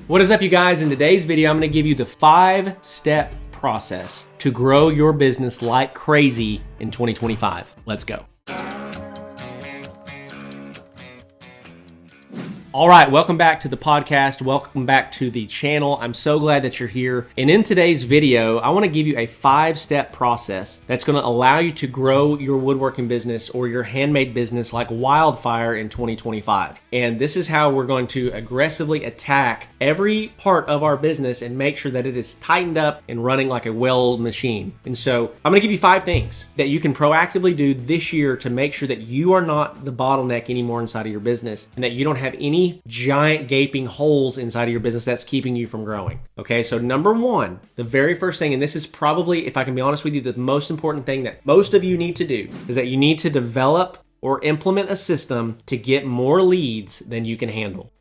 What is up, you guys? In today's video, I'm going to give you the 5-step process to grow your business like crazy in 2025. Let's go. All right, welcome back to the podcast. Welcome back to the channel. I'm so glad that you're here. And in today's video, I want to give you a 5-step process that's going to allow you to grow your woodworking business or your handmade business like wildfire in 2025. And this is how we're going to aggressively attack every part of our business and make sure that it is tightened up and running like a well-oiled machine. And so I'm going to give you 5 things that you can proactively do this year to make sure that you are not the bottleneck anymore inside of your business and that you don't have any giant gaping holes inside of your business that's keeping you from growing. Okay, so number 1, the very first thing, and this is probably, if I can be honest with you, the most important thing that most of you need to do is that you need to develop or implement a system to get more leads than you can handle.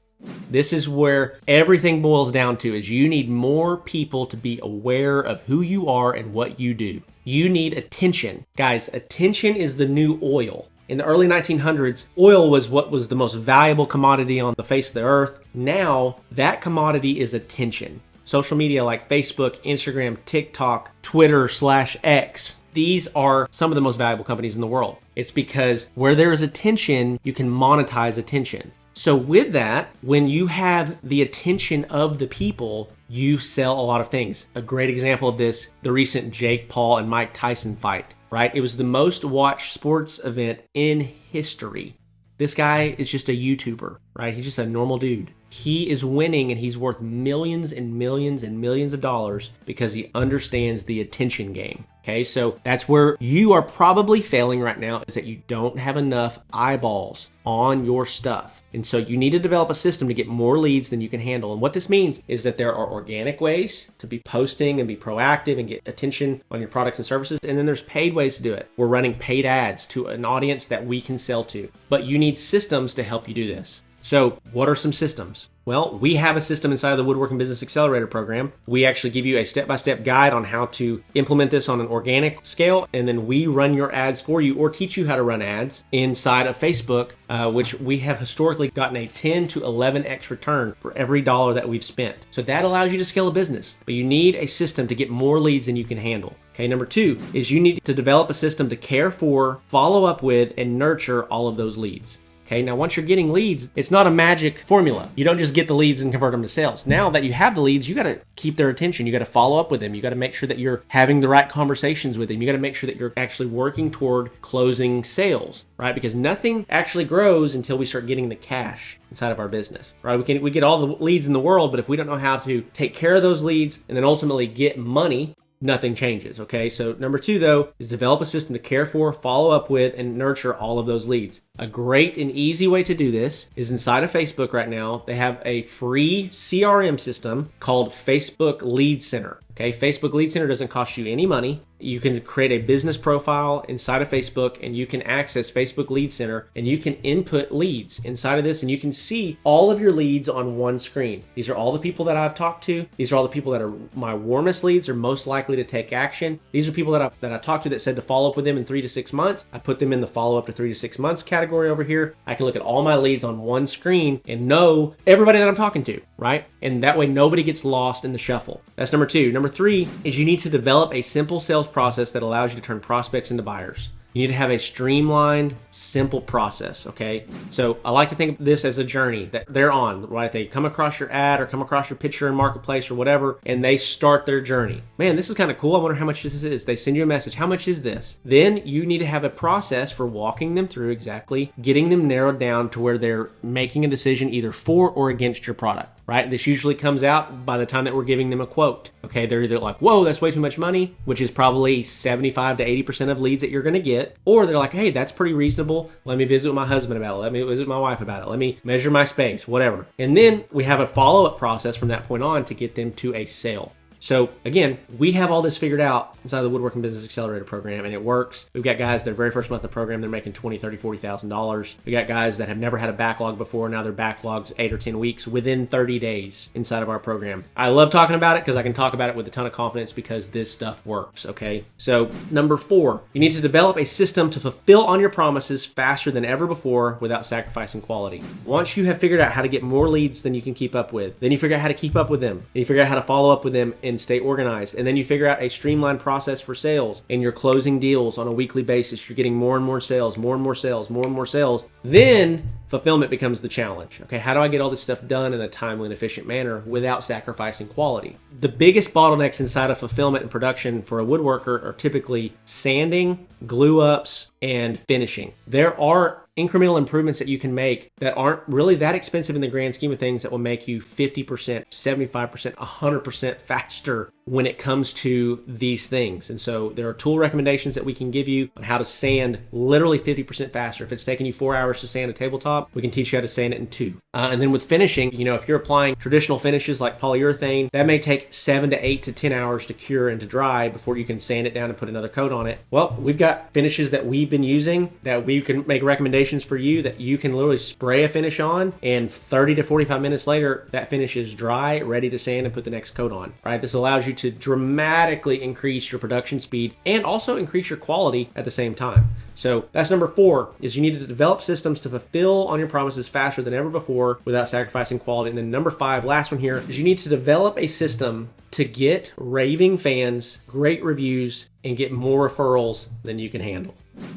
This is where everything boils down to, is you need more people to be aware of who you are and what you do. You need attention. Guys, attention is the new oil. In the early 1900s, oil was what was the most valuable commodity on the face of the earth. Now, that commodity is attention. Social media like Facebook, Instagram, TikTok, Twitter/X, these are some of the most valuable companies in the world. It's because where there is attention, you can monetize attention. So with that, when you have the attention of the people, you sell a lot of things. A great example of this, the recent Jake Paul and Mike Tyson fight, right? It was the most watched sports event in history. This guy is just a YouTuber, right? He's just a normal dude. He is winning and he's worth millions and millions and millions of dollars because he understands the attention game. Okay, so that's where you are probably failing right now, is that you don't have enough eyeballs on your stuff. And so you need to develop a system to get more leads than you can handle. And what this means is that there are organic ways to be posting and be proactive and get attention on your products and services. And then there's paid ways to do it. We're running paid ads to an audience that we can sell to. But you need systems to help you do this. So what are some systems? Well, we have a system inside of the Woodworking Business Accelerator program. We actually give you a step-by-step guide on how to implement this on an organic scale, and then we run your ads for you or teach you how to run ads inside of Facebook, which we have historically gotten a 10 to 11x return for every dollar that we've spent. So that allows you to scale a business, but you need a system to get more leads than you can handle. Okay, number 2 is you need to develop a system to care for, follow up with, and nurture all of those leads. Okay, now once you're getting leads, it's not a magic formula. You don't just get the leads and convert them to sales. Now that you have the leads, you got to keep their attention. You got to follow up with them. You got to make sure that you're having the right conversations with them. You got to make sure that you're actually working toward closing sales, right? Because nothing actually grows until we start getting the cash inside of our business, right? We get all the leads in the world, but if we don't know how to take care of those leads and then ultimately get money, nothing changes, okay? So number 2, though, is develop a system to care for, follow up with, and nurture all of those leads. A great and easy way to do this is inside of Facebook right now. They have a free CRM system called Facebook Lead Center. Okay, Facebook Lead Center doesn't cost you any money. You can create a business profile inside of Facebook and you can access Facebook Lead Center and you can input leads inside of this and you can see all of your leads on one screen. These are all the people that I've talked to. These are all the people that are my warmest leads, are most likely to take action. These are people that I talked to that said to follow up with them in 3 to 6 months. I put them in the follow up to 3 to 6 months category over here. I can look at all my leads on one screen and know everybody that I'm talking to, right? And that way nobody gets lost in the shuffle. That's number 2. Number 3 is you need to develop a simple sales process that allows you to turn prospects into buyers. You need to have a streamlined, simple process, okay? So I like to think of this as a journey that they're on, right? They come across your ad or come across your picture in Marketplace or whatever, and they start their journey. Man, this is kind of cool. I wonder how much this is. They send you a message. How much is this? Then you need to have a process for walking them through exactly, getting them narrowed down to where they're making a decision either for or against your product, right? This usually comes out by the time that we're giving them a quote. Okay, they're either like, whoa, that's way too much money, which is probably 75 to 80% of leads that you're going to get. Or they're like, hey, that's pretty reasonable. Let me visit with my husband about it. Let me visit with my wife about it. Let me measure my space, whatever. And then we have a follow-up process from that point on to get them to a sale. So again, we have all this figured out inside the Woodworking Business Accelerator program, and it works. We've got guys, their very first month of the program, they're making $20,000, $30,000, $40,000. We got guys that have never had a backlog before. Now they're backlogged 8 or 10 weeks within 30 days inside of our program. I love talking about it because I can talk about it with a ton of confidence because this stuff works, okay? So number 4, you need to develop a system to fulfill on your promises faster than ever before without sacrificing quality. Once you have figured out how to get more leads than you can keep up with, then you figure out how to keep up with them, and you figure out how to follow up with them and stay organized, and then you figure out a streamlined process for sales, and you're closing deals on a weekly basis. You're getting more and more sales, more and more sales, more and more sales. Then fulfillment becomes the challenge. Okay, how do I get all this stuff done in a timely and efficient manner without sacrificing quality? The biggest bottlenecks inside of fulfillment and production for a woodworker are typically sanding, glue ups, and finishing. There are incremental improvements that you can make that aren't really that expensive in the grand scheme of things that will make you 50%, 75%, 100% faster when it comes to these things. And so there are tool recommendations that we can give you on how to sand literally 50% faster. If it's taking you 4 hours to sand a tabletop, we can teach you how to sand it in 2. And then with finishing, if you're applying traditional finishes like polyurethane, that may take 7 to 8 to 10 hours to cure and to dry before you can sand it down and put another coat on it. Well, we've got finishes that we've been using that we can make recommendations for you that you can literally spray a finish on, and 30 to 45 minutes later, that finish is dry, ready to sand and put the next coat on, right? This allows you to dramatically increase your production speed and also increase your quality at the same time. So that's number 4, is you need to develop systems to fulfill on your promises faster than ever before without sacrificing quality. And then number 5, last one here, is you need to develop a system to get raving fans, great reviews, and get more referrals than you can handle.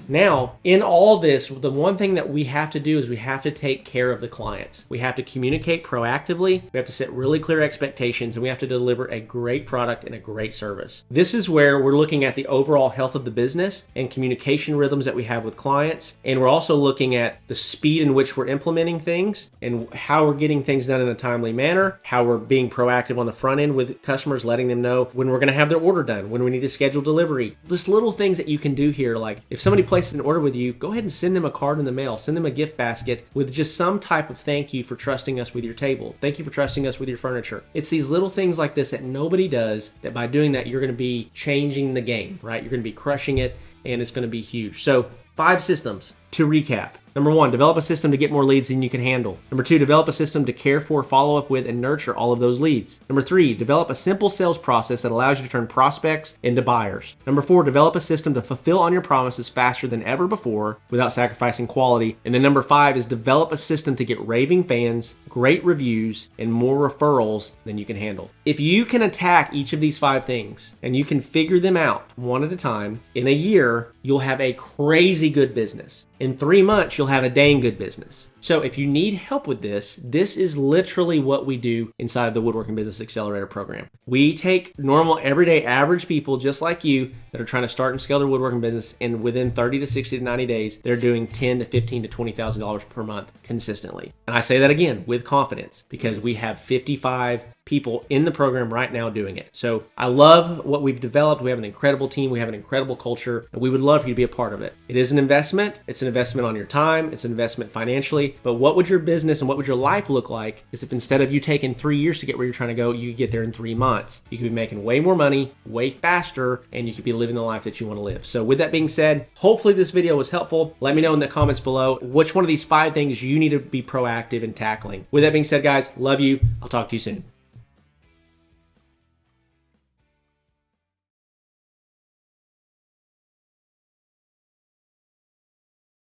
Now, in all this, the one thing that we have to do is we have to take care of the clients. We have to communicate proactively, we have to set really clear expectations, and we have to deliver a great product and a great service. This is where we're looking at the overall health of the business and communication rhythms that we have with clients. And we're also looking at the speed in which we're implementing things and how we're getting things done in a timely manner, how we're being proactive on the front end with customers, letting them know when we're going to have their order done, when we need to schedule delivery. Just little things that you can do here, like if somebody places an order with you, go ahead and send them a card in the mail, send them a gift basket with just some type of thank you for trusting us with your table. Thank you for trusting us with your furniture. It's these little things like this that nobody does, that by doing that, you're going to be changing the game, right? You're going to be crushing it, and it's going to be huge. So 5 systems to recap. Number 1, develop a system to get more leads than you can handle. Number 2, develop a system to care for, follow up with, and nurture all of those leads. Number 3, develop a simple sales process that allows you to turn prospects into buyers. Number 4, develop a system to fulfill on your promises faster than ever before without sacrificing quality. And then number 5 is develop a system to get raving fans, great reviews, and more referrals than you can handle. If you can attack each of these 5 things and you can figure them out one at a time, in a year, you'll have a crazy good business. In 3 months, you'll have a dang good business. So if you need help with this, this is literally what we do inside the Woodworking Business Accelerator program. We take normal, everyday, average people just like you that are trying to start and scale their woodworking business, and within 30 to 60 to 90 days, they're doing $10,000 to $15,000 to $20,000 per month consistently. And I say that again with confidence because we have 55 people in the program right now doing it. So I love what we've developed. We have an incredible team. We have an incredible culture, and we would love for you to be a part of it. It is an investment. It's an investment on your time. It's an investment financially. But what would your business and what would your life look like is if instead of you taking 3 years to get where you're trying to go, you could get there in 3 months. You could be making way more money, way faster, and you could be living the life that you want to live. So with that being said, hopefully this video was helpful. Let me know in the comments below which one of these 5 things you need to be proactive in tackling. With that being said, guys, love you. I'll talk to you soon.